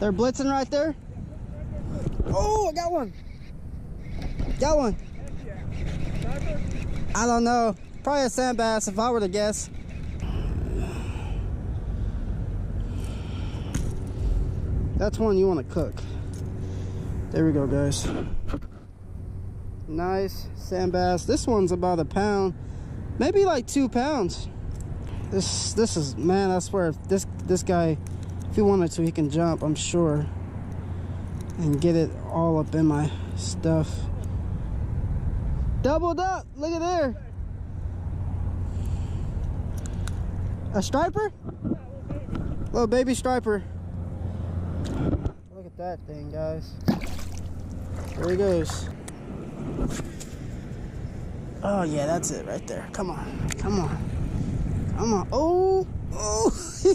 They're blitzing right there. Oh, I got one. Got one. I don't know. Probably a sand bass if I were to guess. That's one you want to cook. There we go, guys. Nice sand bass. This one's about a pound, maybe like 2 pounds. This is, man, I swear, if this guy, if he wanted to, he can jump, I'm sure, and get it all up in my stuff. Doubled up. Look at there. A striper? Little baby striper. Look at that thing, guys. There he goes. Oh yeah, that's it right there. Come on, come on, come on. Oh, you see